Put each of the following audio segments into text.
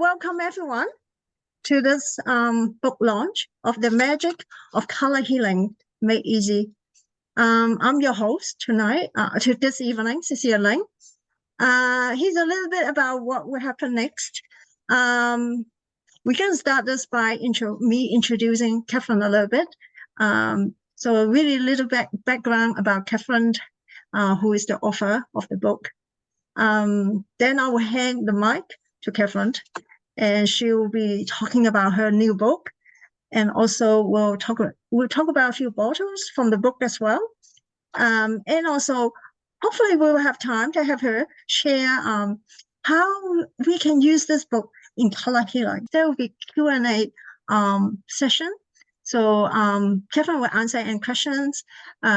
welcome everyone to this book launch of The Magic of Color Healing Made Easy. I'm your host tonight, this evening, Cecilia Ling. Here's a little bit about what will happen next. We can start this by me introducing Catherine a little bit. So really little background about Catherine, who is the author of the book. Then I will hand the mic to Catherine, and she will be talking about her new book, and also we'll talk about a few bottles from the book as well, and also hopefully we will have time to have her share how we can use this book in color healing. There will be Q&A session, so Catherine will answer any questions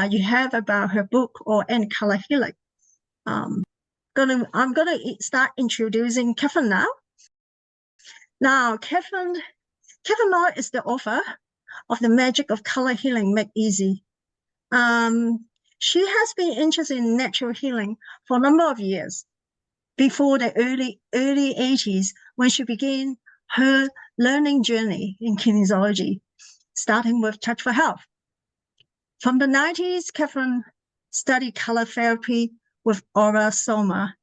you have about her book or any color healing. I'm gonna start introducing Catherine now. Now, Catherine Moore is the author of The Magic of Color Healing Made Easy. She has been interested in natural healing for a number of years, before the early 80s, when she began her learning journey in kinesiology, starting with Touch for Health. From the 90s, Catherine studied color therapy with Aura Soma,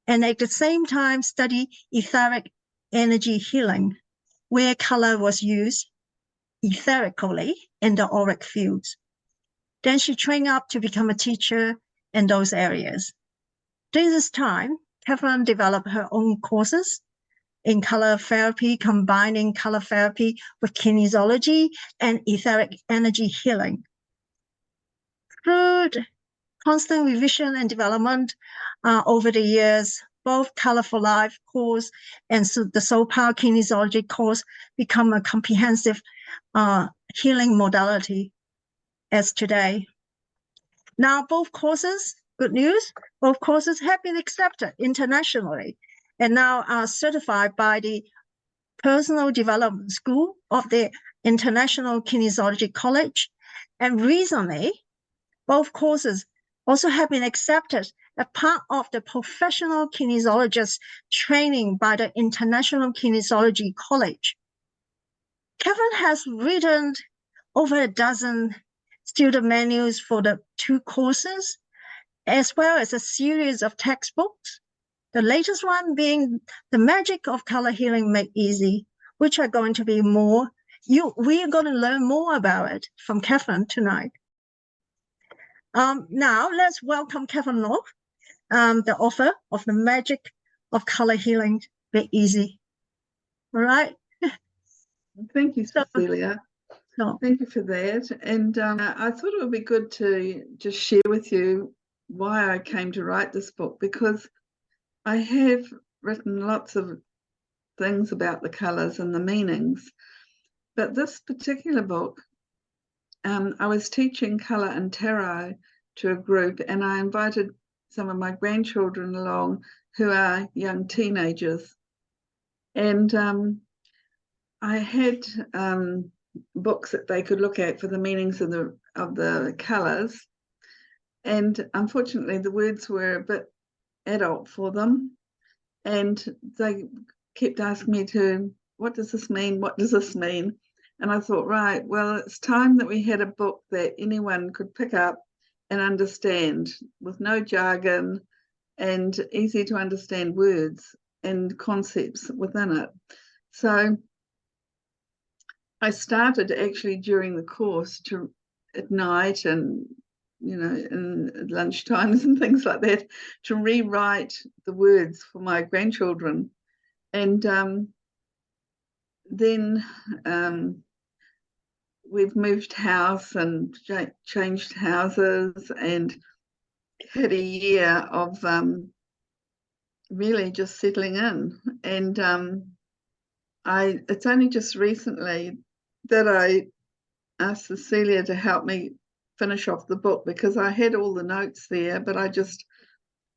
and at the same time studied etheric energy healing, where color was used etherically in the auric fields. Then she trained up to become a teacher in those areas. During this time, Catherine developed her own courses in color therapy, combining color therapy with kinesiology and etheric energy healing. Through constant revision and development over the years, both Color for Life course and the Soul Power Kinesiology course become a comprehensive healing modality as today. Now, both courses, good news, both courses have been accepted internationally and now are certified by the Personal Development School of the International Kinesiology College. And recently, both courses also have been accepted as part of the professional kinesiologist training by the International Kinesiology College. Catherine has written over a dozen student manuals for the two courses, as well as a series of textbooks, the latest one being The Magic of Color Healing Made Easy, which are going to be more, we are going to learn more about it from Catherine tonight. Now let's welcome Catherine Moore, the author of The Magic of Color Healing Made Easy. All right. Thank you, Cecilia. Thank you for that. And I thought it would be good to just share with you why I came to write this book, because I have written lots of things about the colours and the meanings, but this particular book, I was teaching colour and tarot to a group, and I invited some of my grandchildren along who are young teenagers. And I had books that they could look at for the meanings of the colours. And unfortunately, the words were a bit adult for them. And they kept asking me what does this mean? What does this mean? And I thought, right, well, it's time that we had a book that anyone could pick up and understand, with no jargon and easy to understand words and concepts within it. So I started actually during the course at night and, in lunch times and things like that, to rewrite the words for my grandchildren. And then we've moved house and changed houses and had a year of really just settling in. And it's only just recently that I asked Cecilia to help me finish off the book, because I had all the notes there, but I just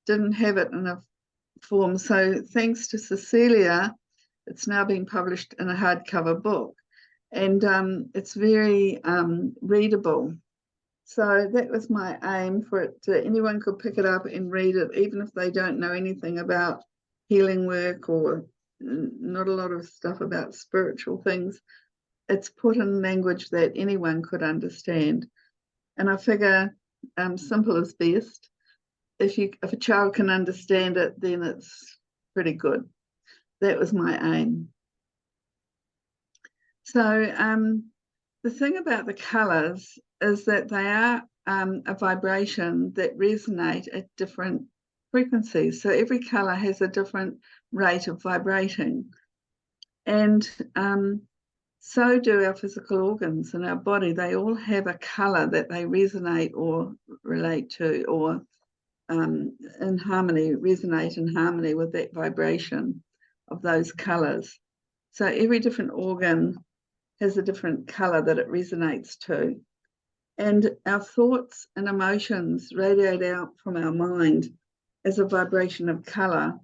didn't have it in a form. So thanks to Cecilia, it's now been published in a hardcover book, and it's very readable. So that was my aim, for it to, anyone could pick it up and read it, even if they don't know anything about healing work or not a lot of stuff about spiritual things. It's put in language that anyone could understand. And I figure simple is best. If a child can understand it, then it's pretty good. That was my aim. So the thing about the colours is that they are a vibration that resonate at different frequencies. So every colour has a different rate of vibrating. And so do our physical organs in our body. They all have a colour that they resonate or relate to, or in harmony, resonate in harmony with that vibration of those colours. So every different organ has a different colour that it resonates to. And our thoughts and emotions radiate out from our mind as a vibration of colour.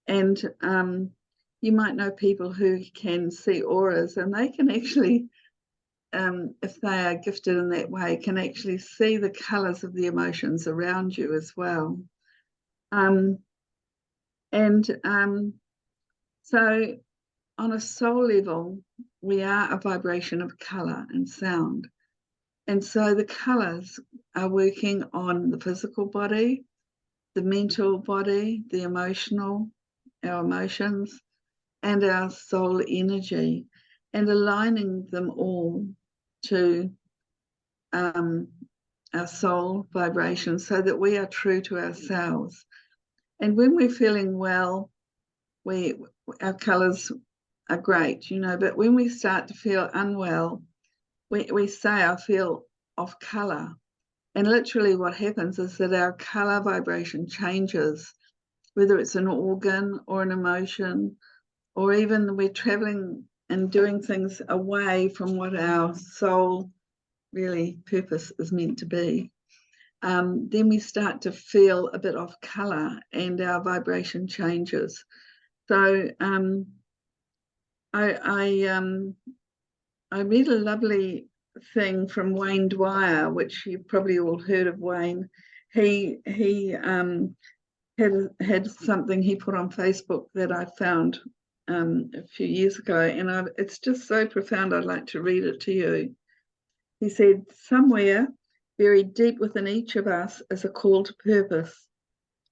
And you might know people who can see auras, and they can actually, if they are gifted in that way, can actually see the colours of the emotions around you as well. So on a soul level, we are a vibration of colour and sound. And so the colours are working on the physical body, the mental body, the emotional, our emotions, and our soul energy, and aligning them all to our soul vibration so that we are true to ourselves. And when we're feeling well, our colours are great, but when we start to feel unwell, we say, I feel off colour. And literally what happens is that our colour vibration changes, whether it's an organ or an emotion, or even we're travelling and doing things away from what our soul really purpose is meant to be. Then we start to feel a bit off colour and our vibration changes. So I read a lovely thing from Wayne Dwyer, which you've probably all heard of Wayne. He had something he put on Facebook that I found a few years ago, and it's just so profound, I'd like to read it to you. He said, somewhere very deep within each of us is a call to purpose.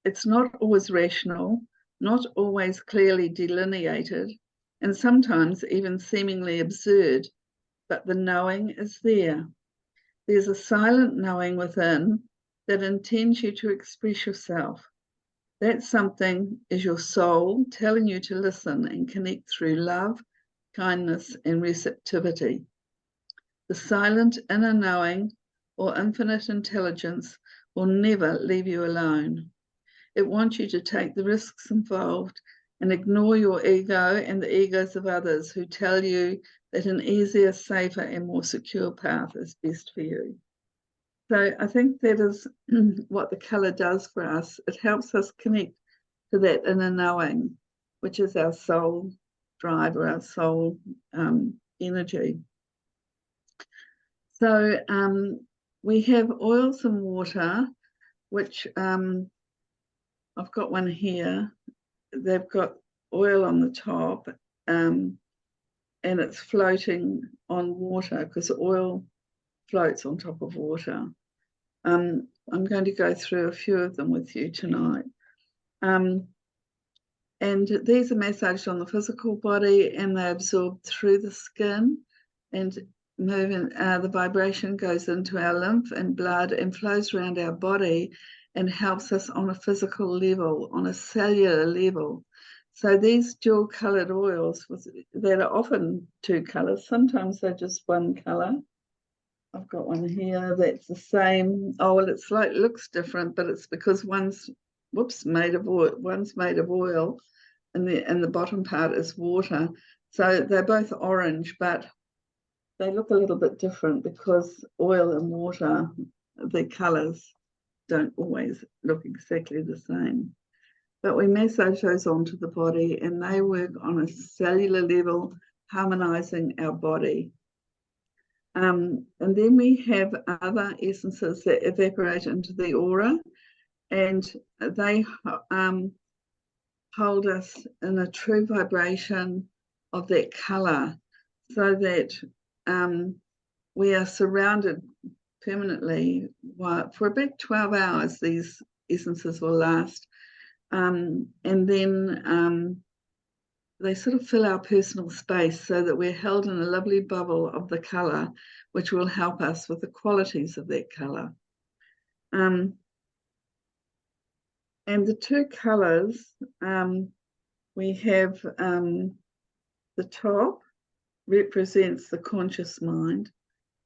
It's not always rational, not always clearly delineated, and sometimes even seemingly absurd, but the knowing is there. There's a silent knowing within that intends you to express yourself. That something is your soul telling you to listen and connect through love, kindness, and receptivity. The silent inner knowing or infinite intelligence will never leave you alone. It wants you to take the risks involved and ignore your ego and the egos of others who tell you that an easier, safer, and more secure path is best for you. So I think that is what the colour does for us. It helps us connect to that inner knowing, which is our soul drive or our soul energy. So we have oils and water, which I've got one here. They've got oil on the top and it's floating on water because oil floats on top of water. I'm going to go through a few of them with you tonight. And these are massaged on the physical body and they absorb through the skin and moving. The vibration goes into our lymph and blood and flows around our body and helps us on a physical level, on a cellular level. So these dual-coloured oils that are often two colours, sometimes they're just one colour. I've got one here that's the same. Oh, well, it's like, it looks different, but it's because one's made of oil, and the bottom part is water. So they're both orange, but they look a little bit different because oil and water, the colours don't always look exactly the same. But we massage those onto the body and they work on a cellular level, harmonising our body. And then we have other essences that evaporate into the aura, and they hold us in a true vibration of that colour, so that we are surrounded permanently for about 12 hours. These essences will last. And then they sort of fill our personal space, so that we're held in a lovely bubble of the colour, which will help us with the qualities of that colour. And the two colours, we have the top represents the conscious mind,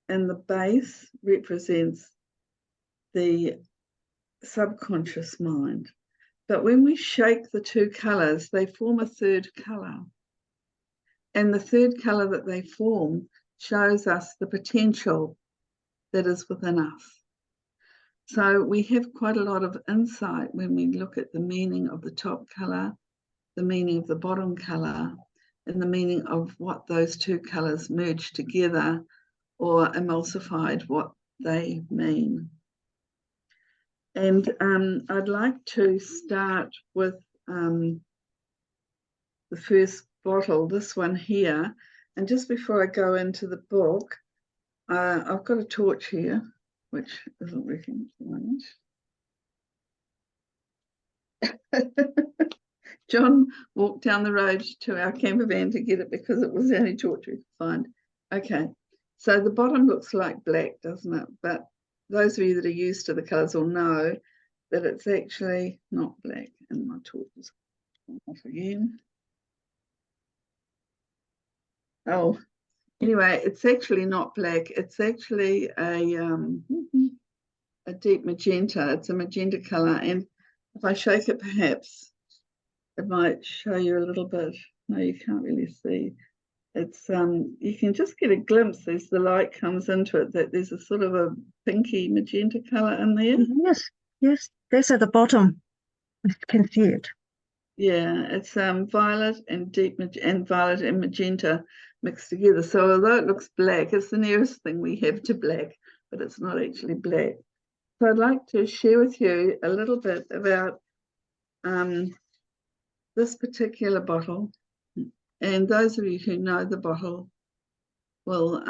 and the base represents the subconscious mind. But when we shake the two colours, they form a third colour. And the third colour that they form shows us the potential that is within us. So we have quite a lot of insight when we look at the meaning of the top colour, the meaning of the bottom colour, and the meaning of what those two colours merge together or emulsified, what they mean. And I'd like to start with the first bottle, this one here. And just before I go into the book, I've got a torch here, which isn't working at the moment. John walked down the road to our camper van to get it because it was the only torch we could find. Okay, so the bottom looks like black, doesn't it? But those of you that are used to the colours will know that it's actually not black. And my torch is off again. Oh, anyway, it's actually not black. It's actually a deep magenta. It's a magenta colour. And if I shake it, perhaps it might show you a little bit. No, you can't really see. It's you can just get a glimpse as the light comes into it that there's a sort of a pinky magenta colour in there. Yes, that's at the bottom. You can see it. Yeah, it's violet and deep and violet and magenta mixed together. So although it looks black, it's the nearest thing we have to black, but it's not actually black. So I'd like to share with you a little bit about this particular bottle. And those of you who know the bottle will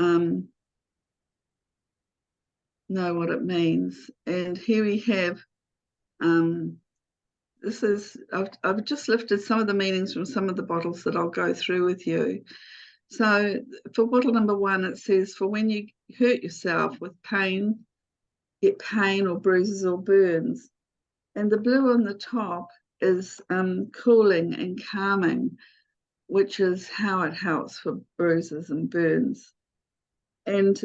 know what it means. And here we have, this is, I've just lifted some of the meanings from some of the bottles that I'll go through with you. So for bottle number 1, it says, for when you hurt yourself with pain, get pain or bruises or burns. And the blue on the top is cooling and calming, which is how it helps for bruises and burns. And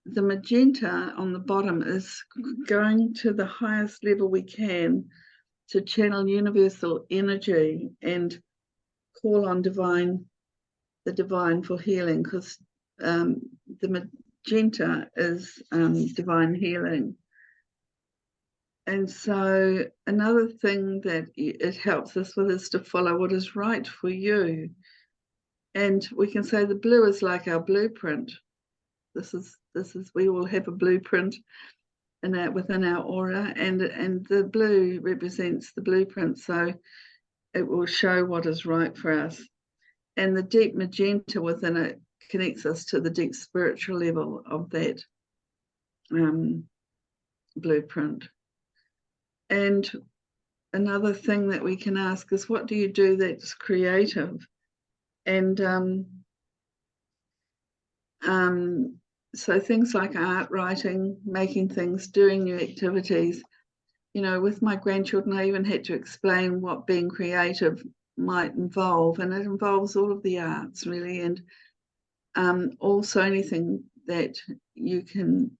the magenta on the bottom is going to the highest level we can to channel universal energy and call on the divine for healing, because the magenta is divine healing. And so another thing that it helps us with is to follow what is right for you. And we can say the blue is like our blueprint. This is we all have a blueprint within our aura, and the blue represents the blueprint, so it will show what is right for us. And the deep magenta within it connects us to the deep spiritual level of that blueprint. And another thing that we can ask is, what do you do that's creative? And so things like art, writing, making things, doing new activities. You know, with my grandchildren, I even had to explain what being creative might involve, and it involves all of the arts, really, and also anything that you can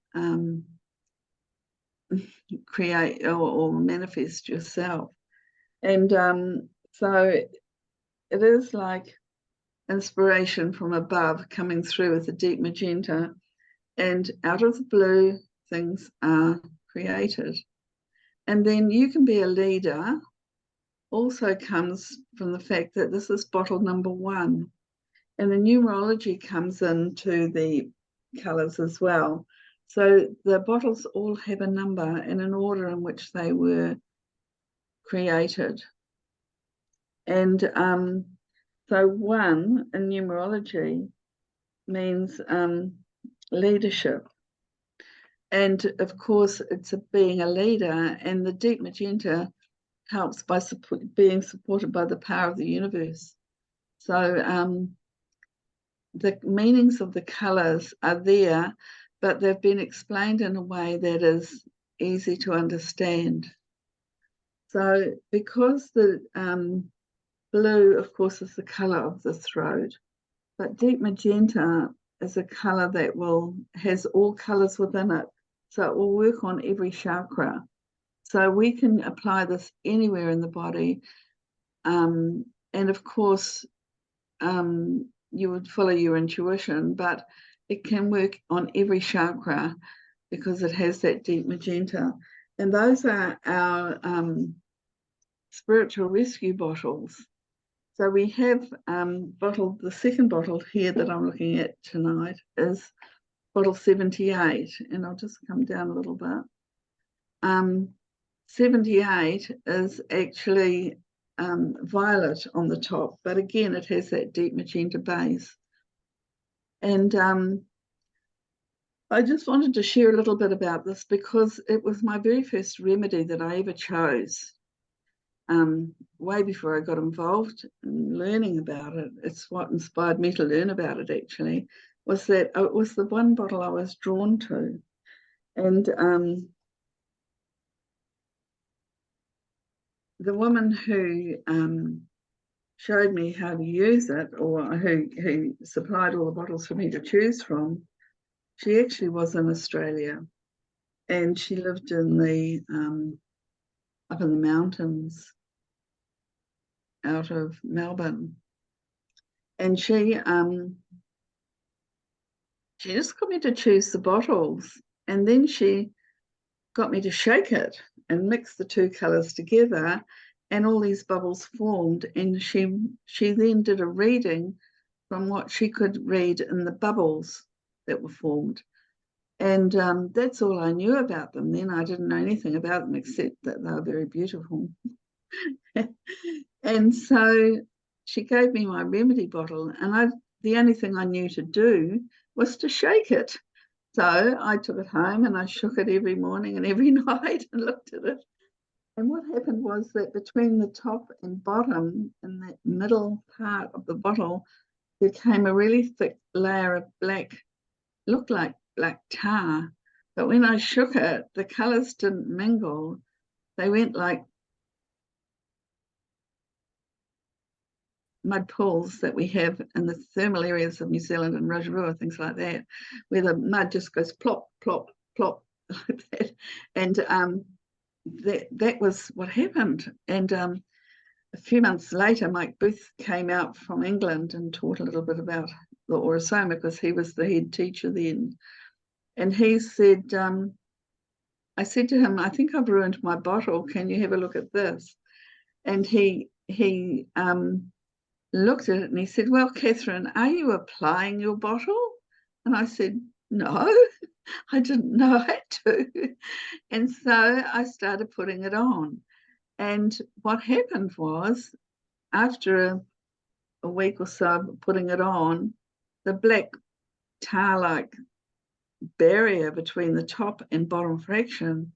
create or manifest yourself. And so it is like inspiration from above coming through with the deep magenta, and out of the blue things are created. And then you can be a leader also comes from the fact that this is bottle number 1, and the numerology comes into the colours as well. So the bottles all have a number and an order in which they were created. And so 1 in numerology means leadership. And of course, it's being a leader, and the deep magenta helps by being supported by the power of the universe. So the meanings of the colors are there, but they've been explained in a way that is easy to understand. So because the blue, of course, is the color of the throat, but deep magenta is a color that has all colors within it. So it will work on every chakra. So we can apply this anywhere in the body. And of course, you would follow your intuition, but it can work on every chakra because it has that deep magenta. And those are our spiritual rescue bottles. So we have the second bottle here that I'm looking at tonight is bottle 78, and I'll just come down a little bit. 78 is actually violet on the top, but again, it has that deep magenta base. And I just wanted to share a little bit about this because it was my very first remedy that I ever chose. Way before I got involved in learning about it. It's what inspired me to learn about it, actually, was that it was the one bottle I was drawn to. And the woman who showed me how to use it, or who supplied all the bottles for me to choose from, she actually was in Australia, and she lived in the up in the mountains out of Melbourne. And she just got me to choose the bottles, and then she got me to shake it and mix the 2 colors together, and all these bubbles formed. And she then did a reading from what she could read in the bubbles that were formed. And that's all I knew about them then. I didn't know anything about them except that they were very beautiful. And so she gave me my remedy bottle, and the only thing I knew to do was to shake it. So I took it home and I shook it every morning and every night and looked at it. And what happened was that between the top and bottom, in that middle part of the bottle, there came a really thick layer of black, looked like black tar. But when I shook it, the colours didn't mingle. They went like mud pools that we have in the thermal areas of New Zealand and Rotorua, things like that, where the mud just goes plop, plop, plop, like that. And that was what happened. And a few months later, Mike Booth came out from England and taught a little bit about the Orasoma because he was the head teacher then. And he said, I said to him, I think I've ruined my bottle. Can you have a look at this? And he looked at it and he said, well, Catherine, are you applying your bottle? And I said, no, I didn't know how to. And so I started putting it on. And what happened was, after a week or so of putting it on, the black tar-like barrier between the top and bottom fraction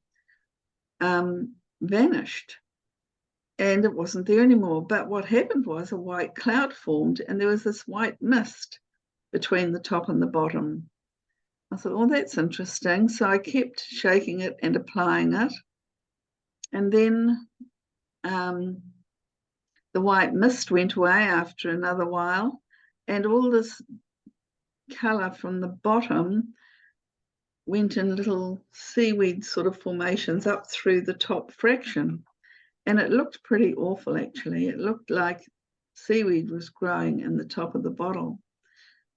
vanished. And it wasn't there anymore. But what happened was a white cloud formed, and there was this white mist between the top and the bottom. I thought, oh, that's interesting. So I kept shaking it and applying it. And then the white mist went away after another while, and all this colour from the bottom went in little seaweed sort of formations up through the top fraction. And it looked pretty awful, actually. It looked like seaweed was growing in the top of the bottle.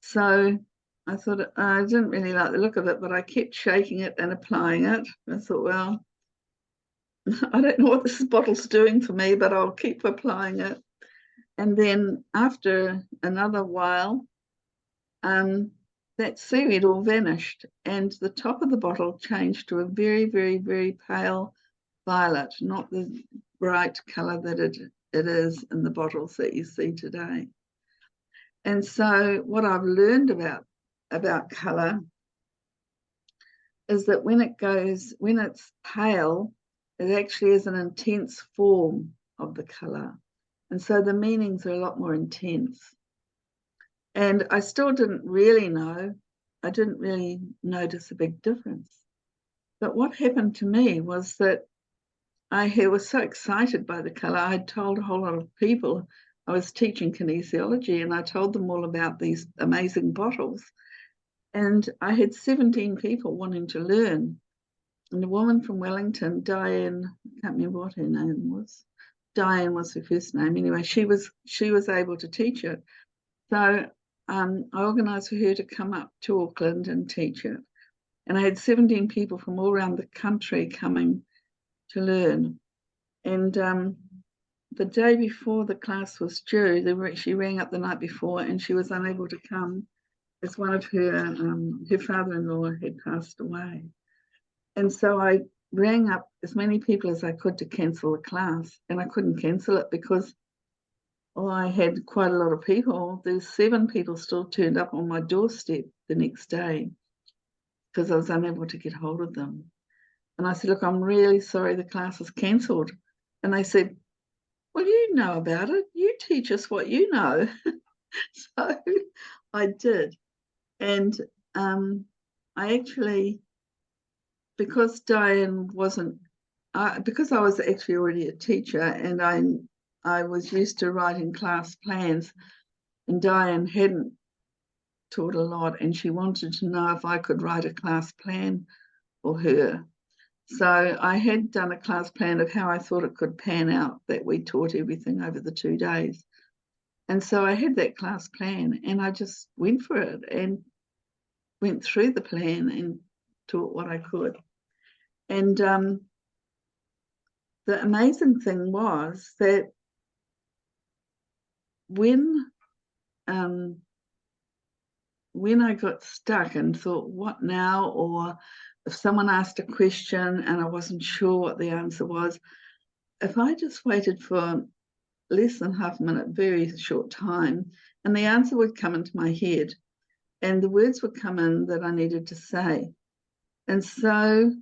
So I thought, I didn't really like the look of it, but I kept shaking it and applying it. I thought, well, I don't know what this bottle's doing for me, but I'll keep applying it. And then after another while, that seaweed all vanished, and the top of the bottle changed to a very, very, very pale violet, not the bright colour that it it is in the bottles that you see today. And so what I've learned about colour is that when it's pale, it actually is an intense form of the colour. And so the meanings are a lot more intense. And I still didn't really know, I didn't really notice a big difference. But what happened to me was that I was so excited by the colour. I had told a whole lot of people. I was teaching kinesiology, and I told them all about these amazing bottles. And I had 17 people wanting to learn. And a woman from Wellington, Diane, I can't remember what her name was. Diane was her first name. Anyway, she was able to teach it. So I organised for her to come up to Auckland and teach it. And I had 17 people from all around the country coming to learn. And the day before the class was due, she rang up the night before, and she was unable to come as one of her father-in-law had passed away. And so I rang up as many people as I could to cancel the class, and I couldn't cancel it because I had quite a lot of people. There's 7 people still turned up on my doorstep the next day because I was unable to get hold of them. And I said, look, I'm really sorry the class is cancelled. And they said, well, you know about it. You teach us what you know. So I did. And I actually, because Diane wasn't, because I was actually already a teacher, and I was used to writing class plans, and Diane hadn't taught a lot, and she wanted to know if I could write a class plan for her. So I had done a class plan of how I thought it could pan out, that we taught everything over the 2 days. And so I had that class plan, and I just went for it and went through the plan and taught what I could. And the amazing thing was that when I got stuck and thought, what now? Or if someone asked a question and I wasn't sure what the answer was, if I just waited for less than half a minute, very short time, and the answer would come into my head and the words would come in that I needed to say. And so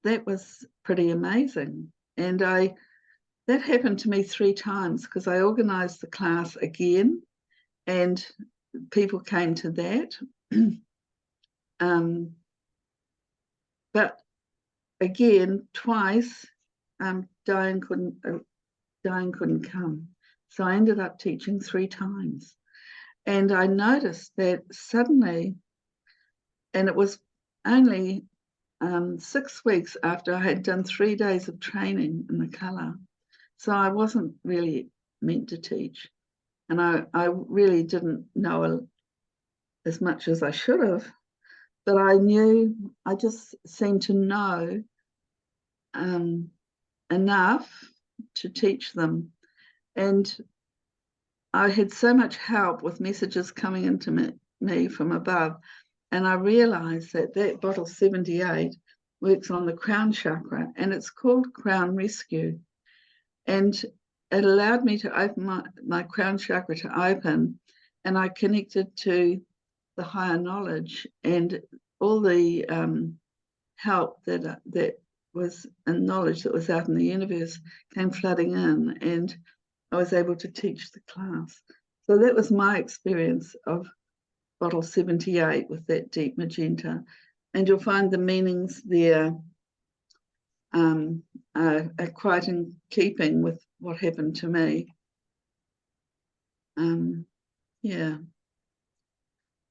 that was pretty amazing. And that happened to me 3 times because I organised the class again and people came to that. But again, twice, Diane couldn't come. So I ended up teaching 3 times. And I noticed that suddenly, and it was only 6 weeks after I had done 3 days of training in the colour. So I wasn't really meant to teach. And I really didn't know as much as I should have. But I just seemed to know enough to teach them. And I had so much help with messages coming into me from above. And I realized that bottle 78 works on the crown chakra, and it's called Crown Rescue. And it allowed me to open my crown chakra to open, and I connected to the higher knowledge, and all the help that was, and knowledge that was out in the universe came flooding in, and I was able to teach the class. So that was my experience of bottle 78 with that deep magenta. And you'll find the meanings there are quite in keeping with what happened to me. Yeah.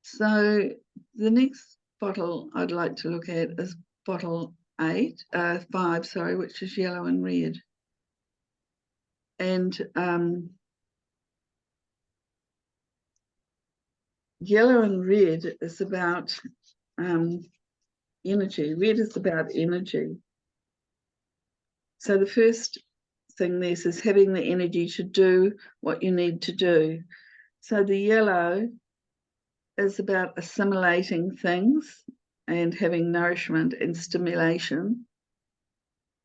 So the next bottle I'd like to look at is bottle 5, which is yellow and red. And yellow and red is about energy. Red is about energy. So the first thing there is having the energy to do what you need to do. So the yellow is about assimilating things and having nourishment and stimulation.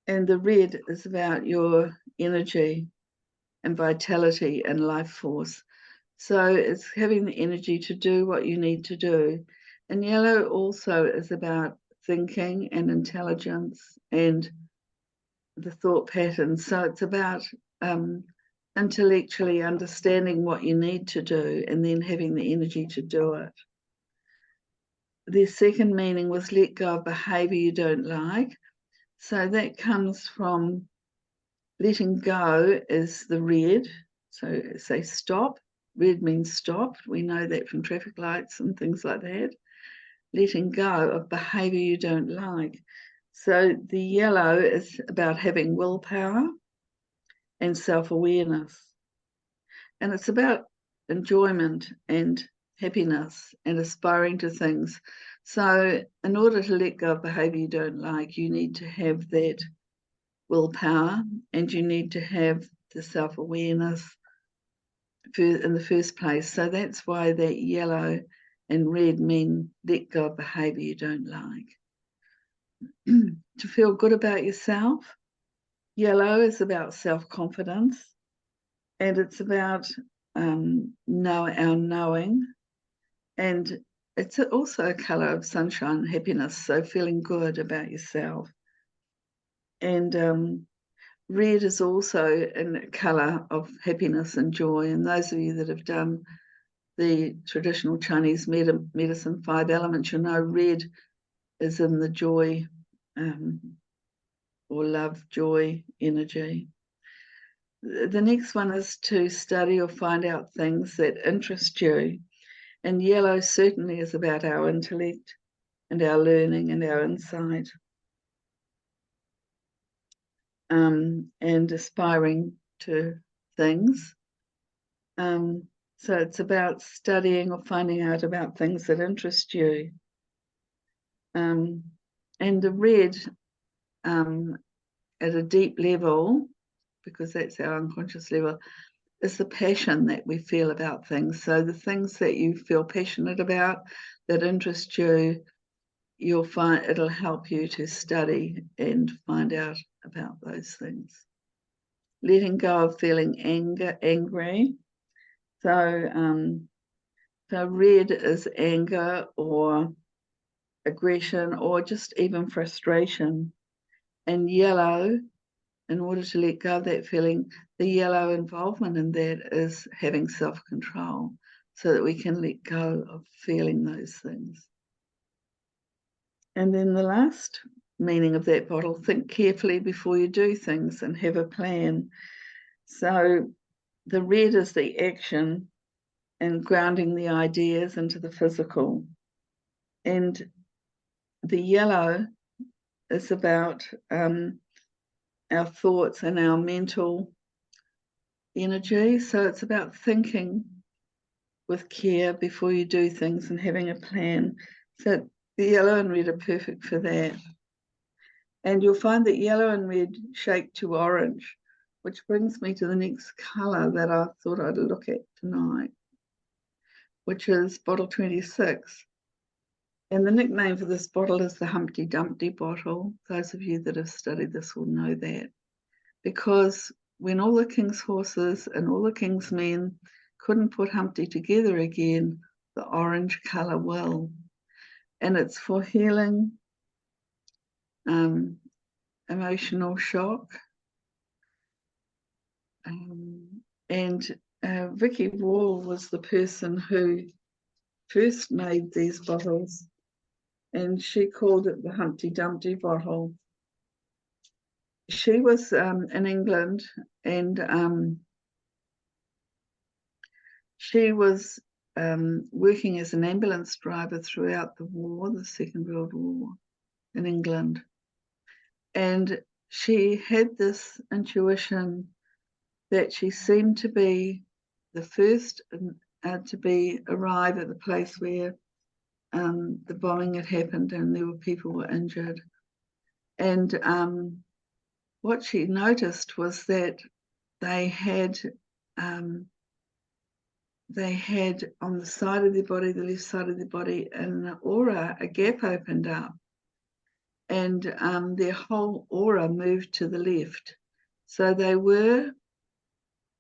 And the red is about your energy and vitality and life force. So it's having the energy to do what you need to do. And yellow also is about thinking and intelligence and the thought patterns. So it's about intellectually understanding what you need to do and then having the energy to do it. Their second meaning was let go of behavior you don't like. So that comes from letting go is the red. So say stop. Red means stop. We know that from traffic lights and things like that. Letting go of behavior you don't like. So the yellow is about having willpower and self-awareness. And it's about enjoyment and happiness and aspiring to things. So in order to let go of behavior you don't like, you need to have that willpower and you need to have the self-awareness in the first place. So that's why that yellow and red mean let go of behavior you don't like. To feel good about yourself, yellow is about self-confidence and it's about our knowing, and it's also a color of sunshine and happiness, so feeling good about yourself. And red is also a color of happiness and joy, and those of you that have done the traditional Chinese medicine 5 elements, you know red is in the joy or love, joy, energy. The next one is to study or find out things that interest you. And yellow certainly is about our intellect and our learning and our insight. And aspiring to things. So it's about studying or finding out about things that interest you. And the red, at a deep level, because that's our unconscious level, is the passion that we feel about things. So the things that you feel passionate about, that interest you, you'll find it'll help you to study and find out about those things. Letting go of feeling angry. So red is anger or aggression or just even frustration. And yellow, in order to let go of that feeling, the yellow involvement in that is having self-control so that we can let go of feeling those things. And then the last meaning of that bottle, think carefully before you do things and have a plan. So the red is the action and grounding the ideas into the physical. And the yellow is about our thoughts and our mental energy. So it's about thinking with care before you do things and having a plan. So the yellow and red are perfect for that. And you'll find that yellow and red shake to orange, which brings me to the next colour that I thought I'd look at tonight, which is bottle 26. And the nickname for this bottle is the Humpty Dumpty bottle. Those of you that have studied this will know that. Because when all the king's horses and all the king's men couldn't put Humpty together again, the orange colour will. And it's for healing emotional shock. And Vicky Wall was the person who first made these bottles, and she called it the Humpty Dumpty bottle. She was in England, and she was working as an ambulance driver throughout the war, the Second World War in England. And she had this intuition that she seemed to be the first to arrive at the place where the bombing had happened and there were people were injured. And what she noticed was that they had on the side of their body, the left side of their body, an aura, a gap opened up, and their whole aura moved to the left. So they were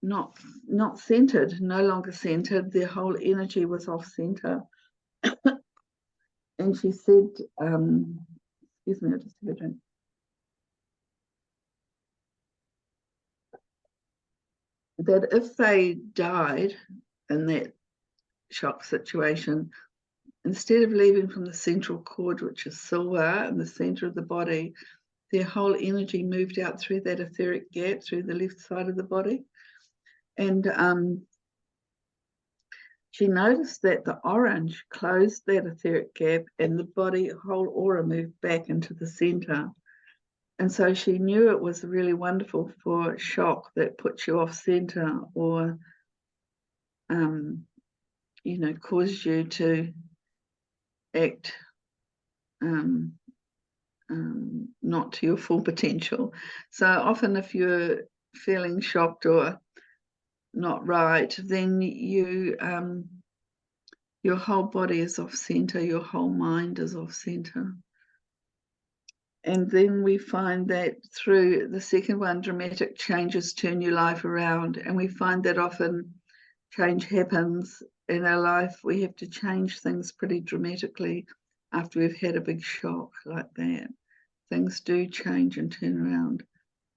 not centered, no longer centered. Their whole energy was off center. And she said, excuse me, I'll just have a drink. That if they died in that shock situation, instead of leaving from the central cord, which is silver in the center of the body, their whole energy moved out through that etheric gap, through the left side of the body. And she noticed that the orange closed that etheric gap and the body, whole aura moved back into the center. And so she knew it was really wonderful for shock that puts you off center or, you know, causes you to act not to your full potential. So often if you're feeling shocked or not right, then you your whole body is off center, your whole mind is off center. And then we find that through the second one, dramatic changes turn your life around. And we find that often change happens in our life. We have to change things pretty dramatically after we've had a big shock like that. Things do change and turn around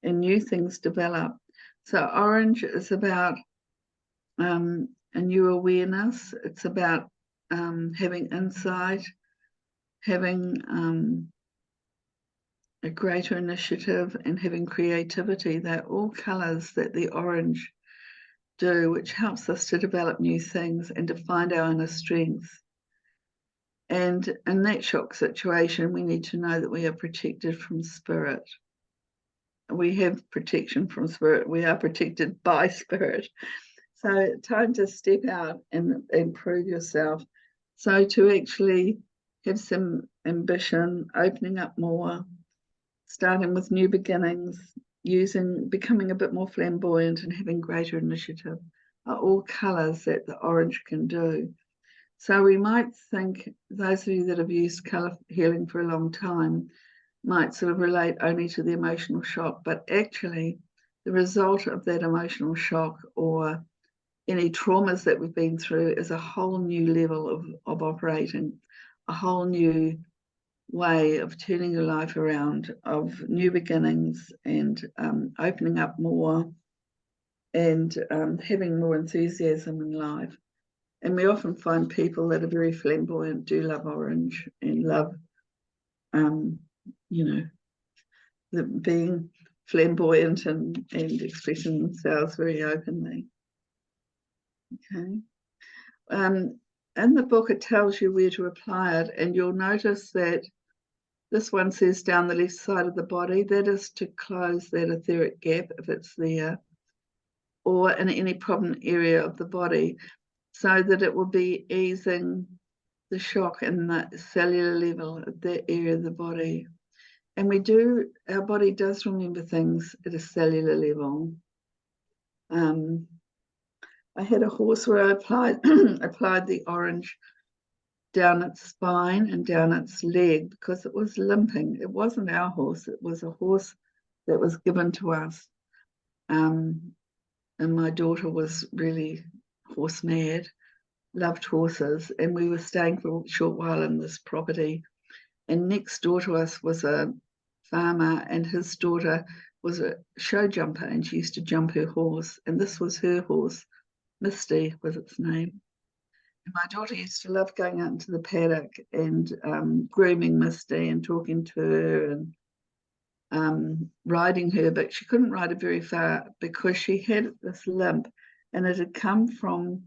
and new things develop. So orange is about a new awareness. It's about having insight, having a greater initiative, and having creativity. They're all colors that the orange do, which helps us to develop new things and to find our inner strengths. And in that shock situation, we need to know that we are protected from spirit. We have protection from spirit. We are protected by spirit. So time to step out and improve yourself. So to actually have some ambition, opening up more, starting with new beginnings, becoming a bit more flamboyant and having greater initiative are all colors that the orange can do. So we might think, those of you that have used color healing for a long time might sort of relate only to the emotional shock, but actually the result of that emotional shock or any traumas that we've been through is a whole new level of operating, a whole new way of turning your life around, of new beginnings and opening up more and having more enthusiasm in life. And we often find people that are very flamboyant do love orange and love, you know, being flamboyant and expressing themselves very openly. Okay. In the book, it tells you where to apply it, and you'll notice that this one says down the left side of the body. That is to close that etheric gap if it's there, or in any problem area of the body, so that it will be easing the shock in the cellular level at that area of the body. And our body does remember things at a cellular level. I had a horse where I applied the orange down its spine and down its leg because it was limping. It wasn't our horse, it was a horse that was given to us. And my daughter was really horse mad, loved horses, and we were staying for a short while in this property. And next door to us was a farmer, and his daughter was a show jumper, and she used to jump her horse, and this was her horse. Misty was its name. And my daughter used to love going out into the paddock and grooming Misty and talking to her and riding her, but she couldn't ride her very far because she had this limp, and it had come from,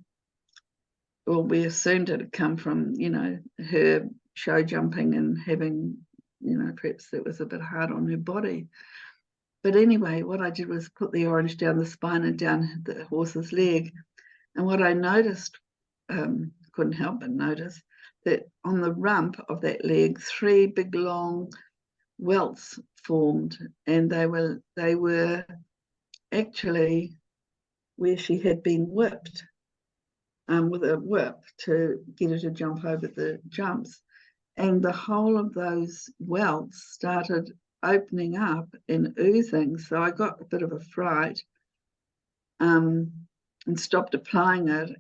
well, we assumed it had come from, you know, her show jumping and having, you know, perhaps that was a bit hard on her body. But anyway, what I did was put the orange down the spine and down the horse's leg. And what I noticed, couldn't help but notice, that on the rump of that leg, 3 big long welts formed, and they were actually where she had been whipped with a whip to get her to jump over the jumps. And the whole of those welts started opening up and oozing. So I got a bit of a fright. and stopped applying it.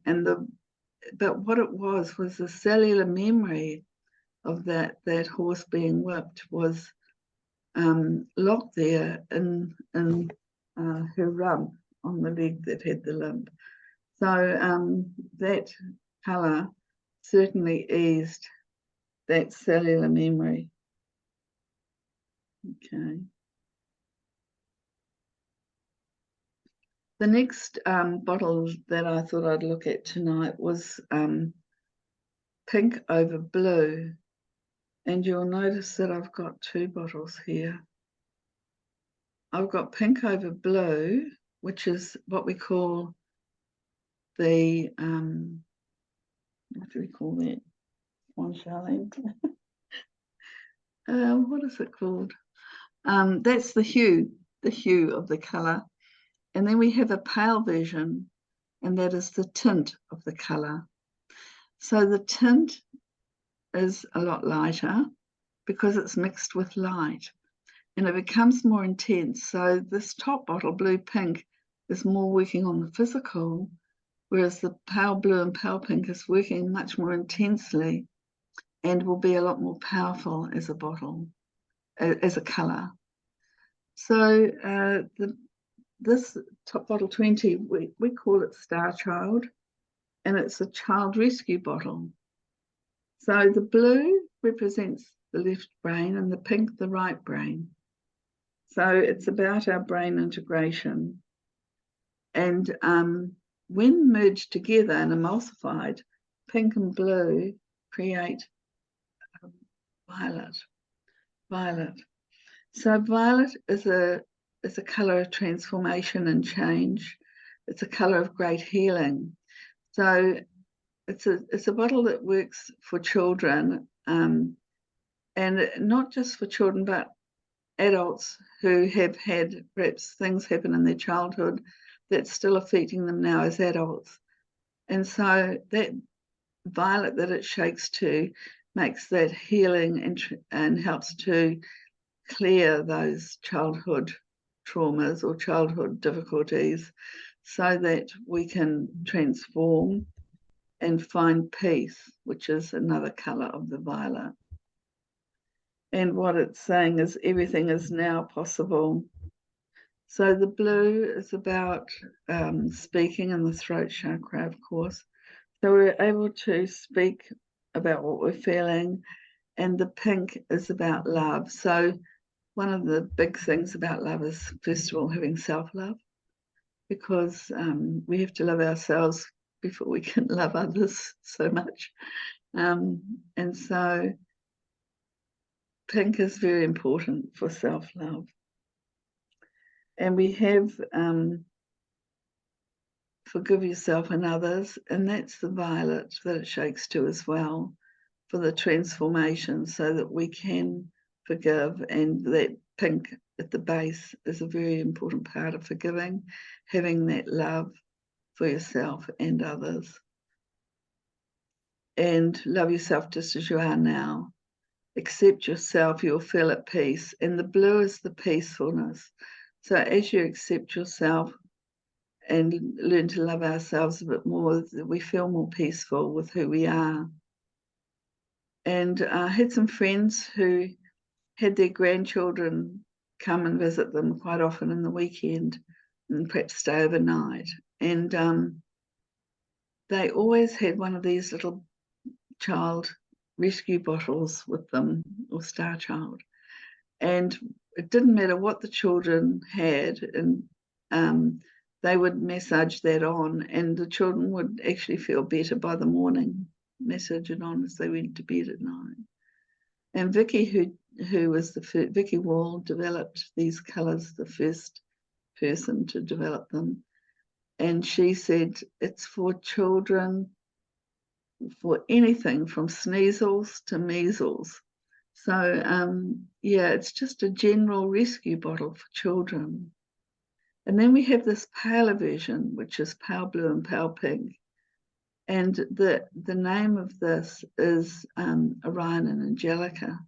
But what it was the cellular memory of that horse being whipped was locked there in her rump, on the leg that had the limp. So that colour certainly eased that cellular memory. Okay. The next bottle that I thought I'd look at tonight was pink over blue. And you'll notice that I've got two bottles here. I've got pink over blue, which is what we call the, what do we call that? One, Charlene. What is it called? That's the hue of the colour. And then we have a pale version, and that is the tint of the colour. So the tint is a lot lighter because it's mixed with light, and it becomes more intense. So this top bottle, blue pink, is more working on the physical, whereas the pale blue and pale pink is working much more intensely and will be a lot more powerful as a bottle, as a colour. So this top bottle 20, we call it Star Child, and it's a child rescue bottle. So the blue represents the left brain and the pink the right brain. So it's about our brain integration. And when merged together and emulsified, pink and blue create violet. So violet is a colour of transformation and change. It's a colour of great healing. So it's a bottle that works for children, and not just for children, but adults who have had perhaps things happen in their childhood that's still affecting them now as adults. And so that violet that it shakes to makes that healing and helps to clear those childhood traumas or childhood difficulties so that we can transform and find peace, which is another colour of the violet. And what it's saying is everything is now possible. So the blue is about speaking in the throat chakra, of course. So we're able to speak about what we're feeling, and the pink is about love. So one of the big things about love is, first of all, having self-love, because we have to love ourselves before we can love others so much. And so pink is very important for self-love. And we have forgive yourself and others, and that's the violet that it shakes to as well, for the transformation, so that we can forgive. And that pink at the base is a very important part of forgiving, having that love for yourself and others. And love yourself just as you are now. Accept yourself, you'll feel at peace. And the blue is the peacefulness. So as you accept yourself and learn to love ourselves a bit more, we feel more peaceful with who we are. And I had some friends who had their grandchildren come and visit them quite often in the weekend and perhaps stay overnight. And they always had one of these little child rescue bottles with them, or Star Child. And it didn't matter what the children had, and they would massage that on, and the children would actually feel better by the morning, massage it on as they went to bed at night. And Vicky, who was Vicky Wall, developed these colours, the first person to develop them. And she said it's for children for anything from sneezels to measles. So yeah, it's just a general rescue bottle for children. And then we have this paler version, which is pale blue and pale pink. And the name of this is Orion and Angelica.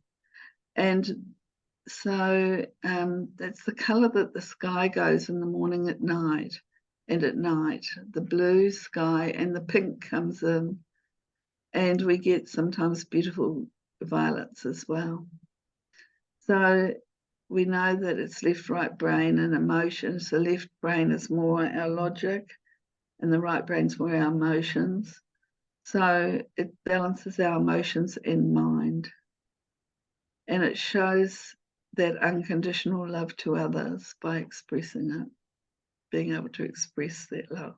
And so that's the colour that the sky goes in the morning at night. and at night the blue sky and the pink comes in, and we get sometimes beautiful violets as well. So we know that it's left, right brain and emotions. The left brain is more our logic and the right brain's more our emotions. So it balances our emotions and mind. And it shows that unconditional love to others by expressing it, being able to express that love.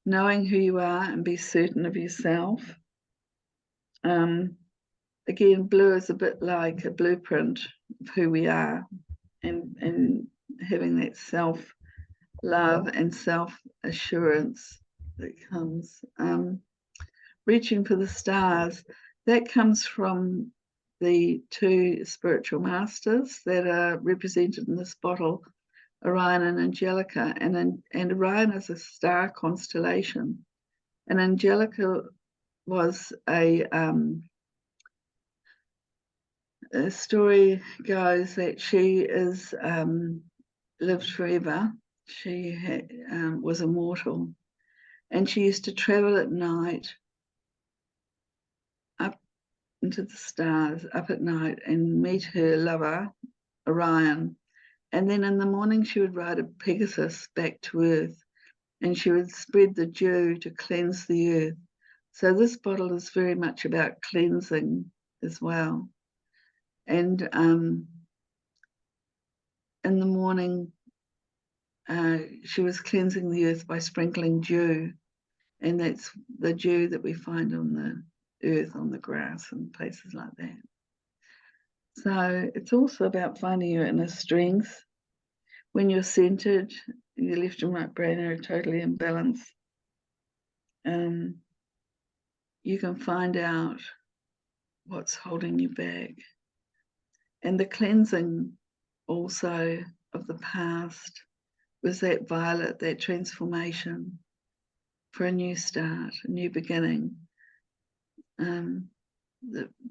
Knowing who you are and be certain of yourself. Again, blue is a bit like a blueprint of who we are, and having that self-love and self-assurance that comes. Reaching for the stars, that comes from the two spiritual masters that are represented in this bottle, Orion and Angelica. And Orion is a star constellation, and Angelica was a story goes that she is lived forever. She was immortal, and she used to travel at night up into the stars, up at night, and meet her lover, Orion. And then in the morning she would ride a Pegasus back to Earth, and she would spread the dew to cleanse the earth. So this bottle is very much about cleansing as well. And in the morning, she was cleansing the earth by sprinkling dew, and that's the dew that we find on the earth, on the grass and places like that. So it's also about finding your inner strength. When you're centered, your left and right brain are totally in balance. You can find out what's holding you back. And the cleansing also of the past was that violet, that transformation for a new start, a new beginning.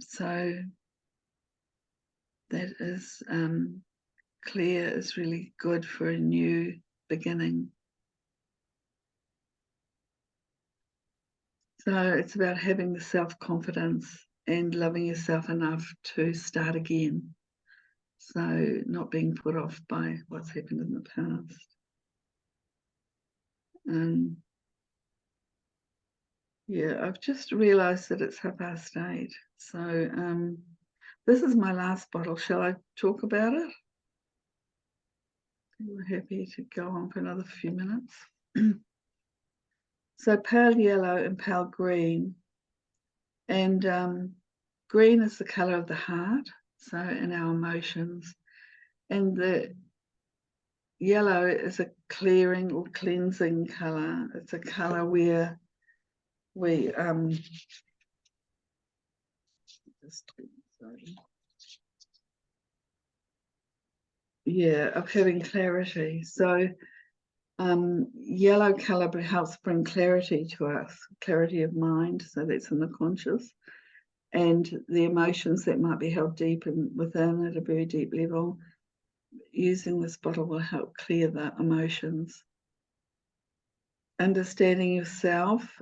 So that is clear, is really good for a new beginning. So it's about having the self-confidence and loving yourself enough to start again. So not being put off by what's happened in the past. Yeah, I've just realised that it's 8:30. So this is my last bottle. Shall I talk about it? We're happy to go on for another few minutes. So pale yellow and pale green. And green is the colour of the heart, so in our emotions. And the yellow is a clearing or cleansing colour. It's a colour where we of having clarity. So yellow colour helps bring clarity to us, clarity of mind, so that's in the conscious, and the emotions that might be held deep within at a very deep level. Using this bottle will help clear the emotions. Understanding yourself.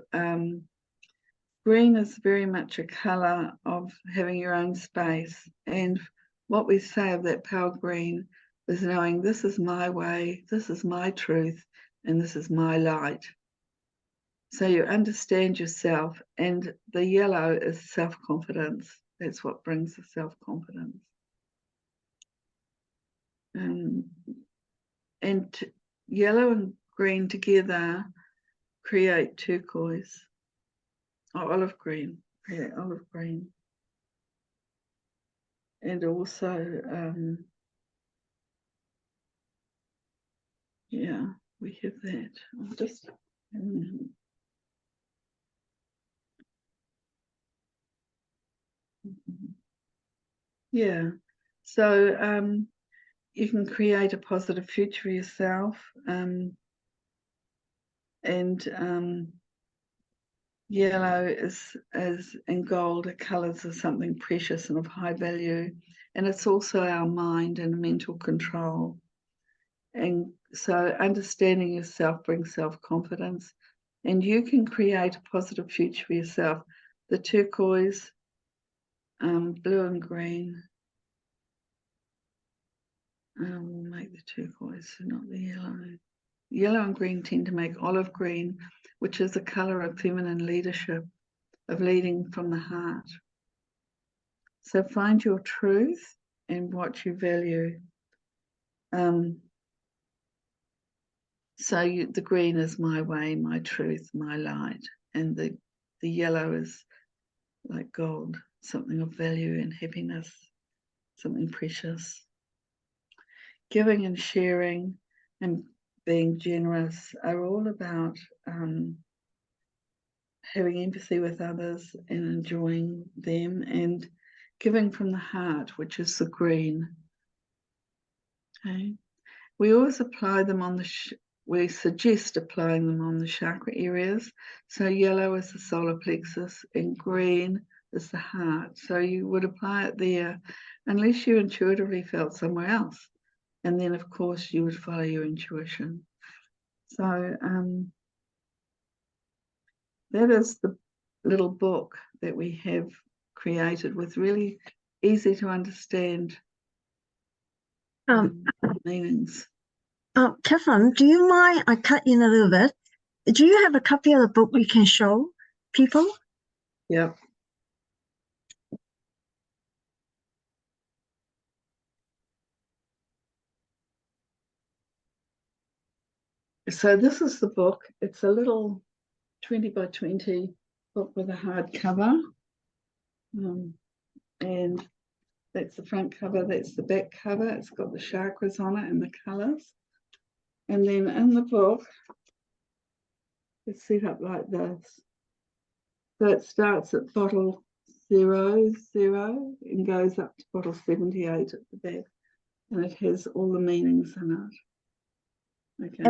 Green is very much a colour of having your own space, and what we say of that pale green is knowing this is my way, this is my truth, and this is my light. So you understand yourself, and the yellow is self-confidence. That's what brings the self-confidence. And yellow and green together create turquoise, or olive green, create olive green. And also, yeah, we have that. I'll just, yeah. So you can create a positive future for yourself, and yellow is and gold are colours of something precious and of high value, and it's also our mind and mental control. And so understanding yourself brings self-confidence, and you can create a positive future for yourself. The turquoise, blue and green. We'll make the turquoise, not the yellow. Yellow and green tend to make olive green, which is a color of feminine leadership, of leading from the heart. So find your truth and what you value. So the green is my way, my truth, my light, and the yellow is like gold, something of value and happiness, something precious. Giving and sharing and being generous are all about having empathy with others and enjoying them, and giving from the heart, which is the green. Okay. We always apply them on we suggest applying them on the chakra areas. So yellow is the solar plexus and green is the heart. So you would apply it there unless you intuitively felt somewhere else. And then, of course, you would follow your intuition. So that is the little book that we have created with really easy to understand meanings. Catherine, do you mind I cut in a little bit? Do you have a copy of the book we can show people? Yep. So this is the book. It's a little 20 by 20 book with a hard cover. And that's the front cover, that's the back cover. It's got the chakras on it and the colours. And then in the book, it's set up like this. So it starts at bottle 00 and goes up to bottle 78 at the back. And it has all the meanings in it. Okay.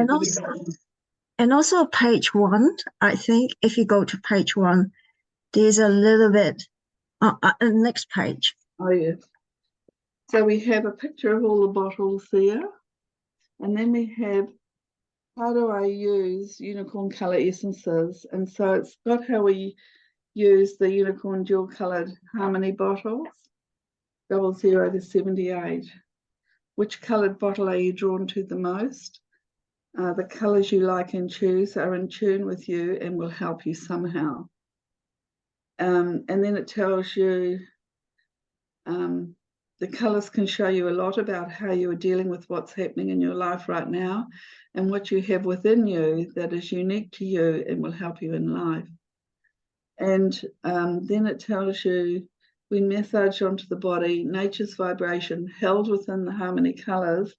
And also page 1, I think if you go to page 1, there's a little bit, next page. Oh, yes. So we have a picture of all the bottles there. And then we have, how do I use unicorn colour essences? And so it's got how we use the unicorn dual coloured harmony bottles, 00 to 78. Which coloured bottle are you drawn to the most? The colours you like and choose are in tune with you and will help you somehow. And then it tells you the colours can show you a lot about how you are dealing with what's happening in your life right now and what you have within you that is unique to you and will help you in life. And then it tells you, when massaged onto the body, nature's vibration held within the harmony colours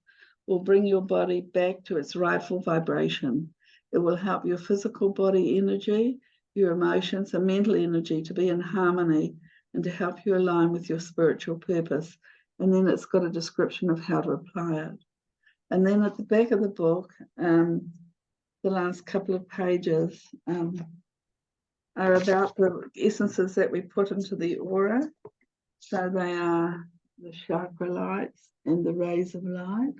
will bring your body back to its rightful vibration. It will help your physical body energy, your emotions and mental energy to be in harmony and to help you align with your spiritual purpose. And then it's got a description of how to apply it. And then at the back of the book, the last couple of pages are about the essences that we put into the aura. So they are the chakra lights and the rays of light,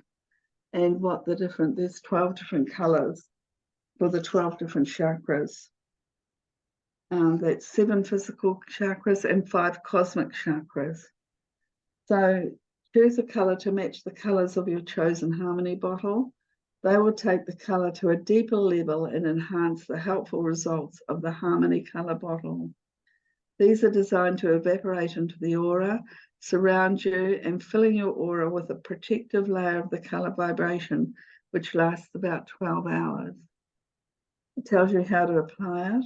and what there's 12 different colors for the 12 different chakras. That's 7 physical chakras and 5 cosmic chakras. So choose a color to match the colors of your chosen harmony bottle. They will take the color to a deeper level and enhance the helpful results of the harmony color bottle. These are designed to evaporate into the aura, surround you, and filling your aura with a protective layer of the color vibration, which lasts about 12 hours. It tells you how to apply it.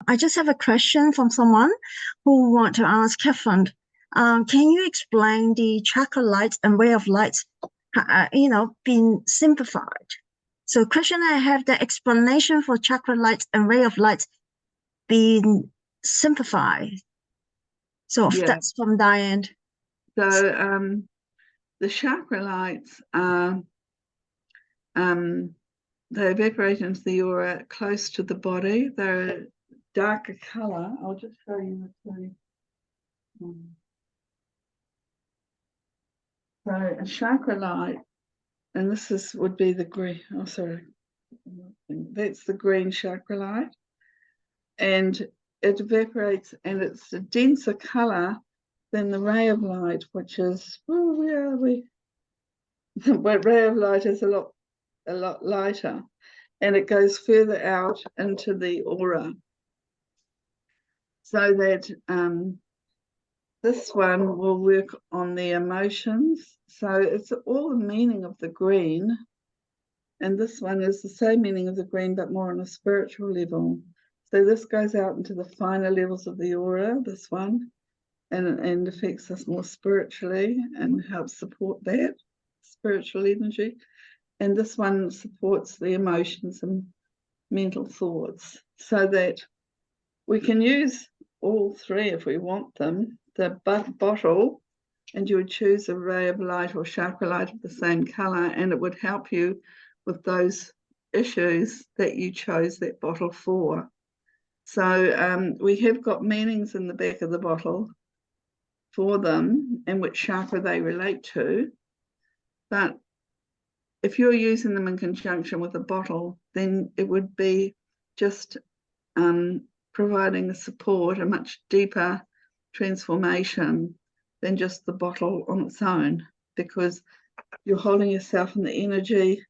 I just have a question from someone who want to ask Catherine. Can you explain the chakra lights and way of lights, being simplified? So question I have, the explanation for chakra lights and way of lights being simplified. So yeah. That's from Diane. So the chakra lights are, they evaporate into the aura close to the body. They're a darker color. I'll just show you the two. So a chakra light, and this would be the green, oh sorry, that's the green chakra light, and it evaporates, and it's a denser color than the ray of light, which is, oh, where are we? The ray of light is a lot lighter, and it goes further out into the aura, so that this one will work on the emotions. So it's all the meaning of the green, and this one is the same meaning of the green, but more on a spiritual level. So this goes out into the finer levels of the aura, this one, and affects us more spiritually and helps support that spiritual energy. And this one supports the emotions and mental thoughts, so that we can use all three if we want them. The bottle, and you would choose a ray of light or chakra light of the same color, and it would help you with those issues that you chose that bottle for. So we have got meanings in the back of the bottle for them and which chakra they relate to. But if you're using them in conjunction with a bottle, then it would be just providing a support, a much deeper transformation than just the bottle on its own, because you're holding yourself in the energy,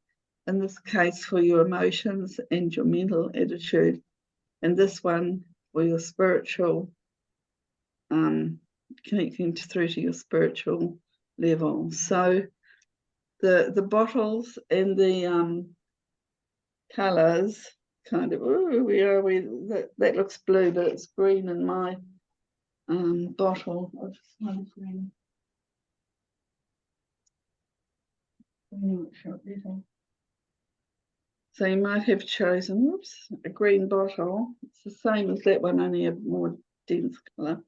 in this case for your emotions and your mental attitude, and this one for your spiritual, connecting through to your spiritual level. So the bottles and the colors kind of, that looks blue, but it's green in my bottle. I'll just find green. So you might have chosen, a green bottle. It's the same as that one, only a more dense colour.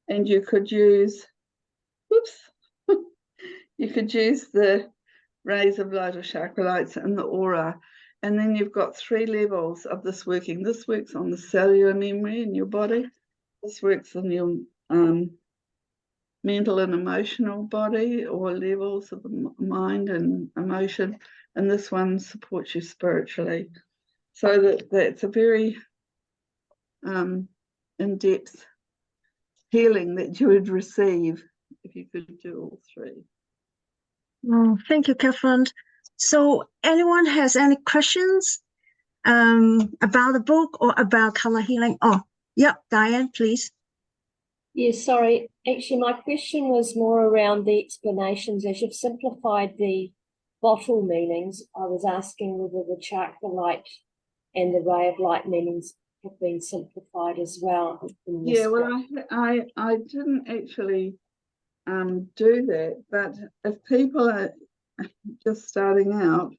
And you could use, you could use the rays of light or chakra lights in the aura. And then you've got three levels of this working. This works on the cellular memory in your body. This works on your mental and emotional body, or levels of the mind and emotion. And this one supports you spiritually. So that's a very in-depth healing that you would receive if you could do all three. Oh, thank you, Catherine. So anyone has any questions about the book or about color healing? Oh, yeah, Diane, please. Yes, sorry. Actually, my question was more around the explanations. As you've simplified the bottle meanings, I was asking whether the chakra light and the ray of light meanings have been simplified as well. Yeah, well, I didn't actually do that, but if people are just starting out,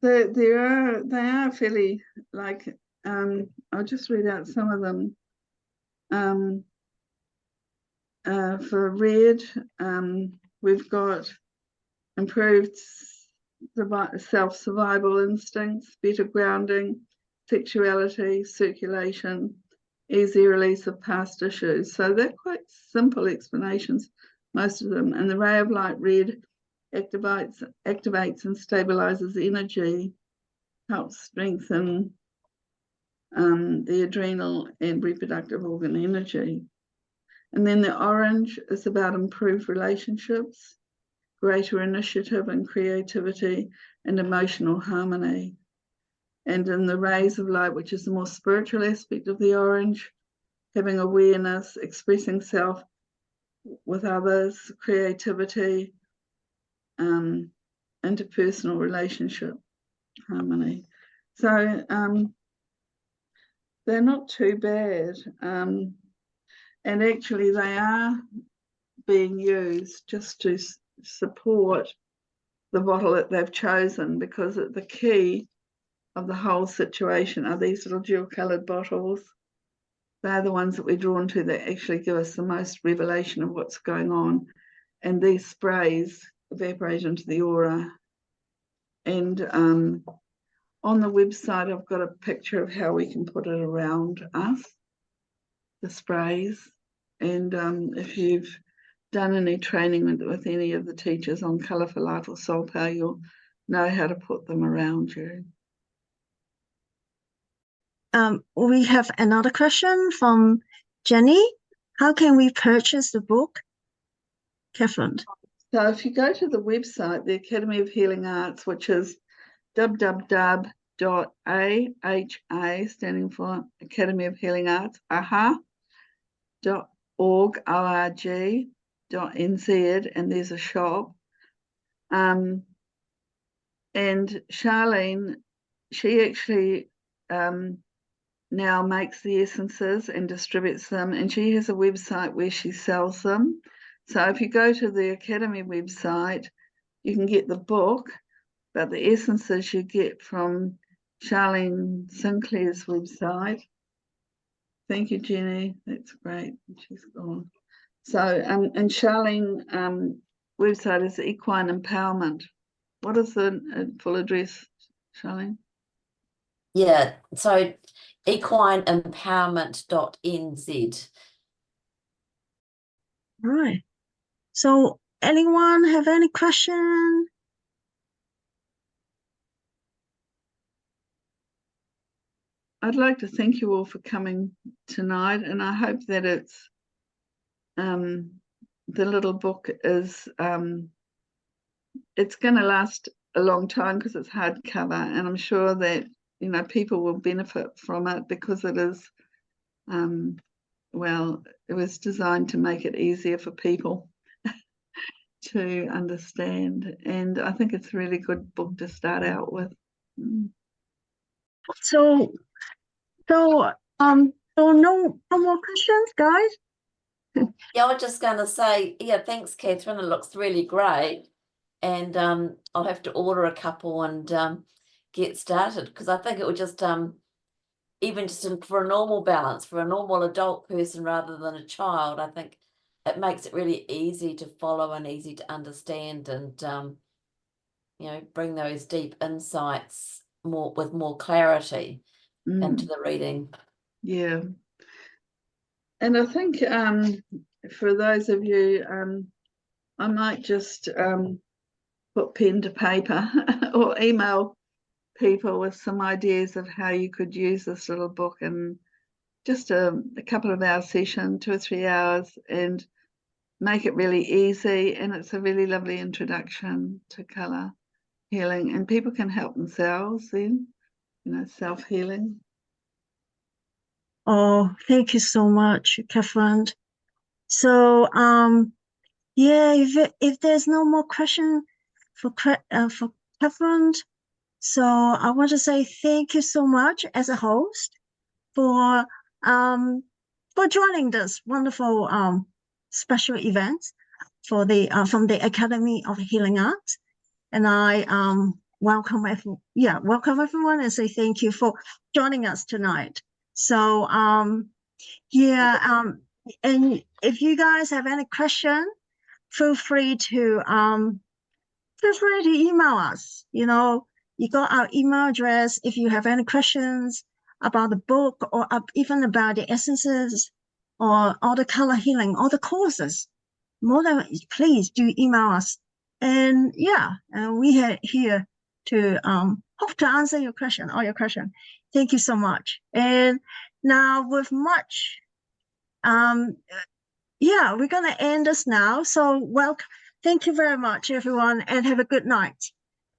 they are fairly, like, I'll just read out some of them. For red, we've got improved self-survival instincts, better grounding, sexuality, circulation, easy release of past issues. So they're quite simple explanations, most of them. And the ray of light red activates and stabilizes energy, helps strengthen the adrenal and reproductive organ energy. And then the orange is about improved relationships, greater initiative and creativity, and emotional harmony. And in the rays of light, which is the more spiritual aspect of the orange, having awareness, expressing self with others, creativity, interpersonal relationship, harmony. So they're not too bad. And actually they are being used just to support the bottle that they've chosen, because the key of the whole situation are these little dual coloured bottles. They're the ones that we're drawn to that actually give us the most revelation of what's going on. And these sprays evaporate into the aura. And on the website, I've got a picture of how we can put it around us, the sprays. And if you've done any training with any of the teachers on Colour for Life or Soul Power, you'll know how to put them around you. We have another question from Jenny. How can we purchase the book, Catherine? So if you go to the website, the Academy of Healing Arts, which is www.AHA, standing for Academy of Healing Arts, aha.org, org.nz, and there's a shop. And Charlene, she actually now makes the essences and distributes them, and she has a website where she sells them. So if you go to the Academy website, you can get the book, but the essences you get from Charlene Sinclair's website. Thank you, Jenny. That's great. She's gone. So, and Charlene website is Equine Empowerment. What is the full address, Charlene? Yeah, so equineempowerment.nz. Right. So anyone have any question? I'd like to thank you all for coming tonight, and I hope that it's the little book is it's going to last a long time because it's hardcover, and I'm sure that people will benefit from it because it is well, it was designed to make it easier for people to understand, and I think it's a really good book to start out with. So no more questions, guys? Yeah, I was just going to say, yeah, thanks, Catherine. It looks really great. And I'll have to order a couple and get started, because I think it would just, even just for a normal balance, for a normal adult person rather than a child, I think it makes it really easy to follow and easy to understand, and, bring those deep insights with more clarity into the reading. Yeah. And I think for those of you, I might just put pen to paper or email people with some ideas of how you could use this little book in just a couple of hour session, 2 or 3 hours, and make it really easy. And it's a really lovely introduction to colour healing, and people can help themselves then, self-healing. Oh, thank you so much, Catherine. So, yeah, if there's no more question for Catherine, so I want to say thank you so much as a host for joining this wonderful special event for the from the Academy of Healing Arts, and I welcome everyone and say thank you for joining us tonight. So and if you guys have any question, feel free to email us. You got our email address if you have any questions about the book, or even about the essences or all the color healing, all the courses. More than please do email us. And we are here to hope to answer all your question. Thank you so much. And now with much we're gonna end this now. So thank you very much, everyone, and have a good night.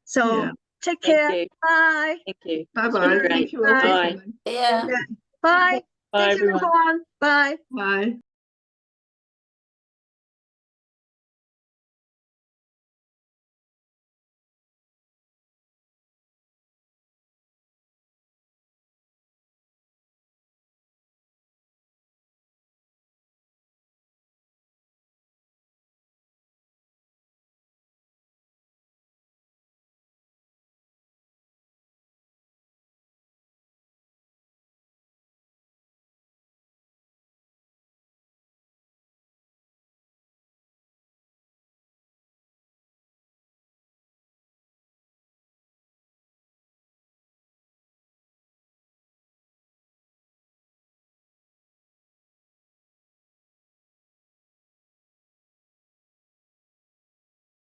So take care. You. Bye. Thank you. Bye-bye. Thank you all for Bye. coming. Yeah. Bye. Bye, Thank you, everyone. everyone. Bye. Bye.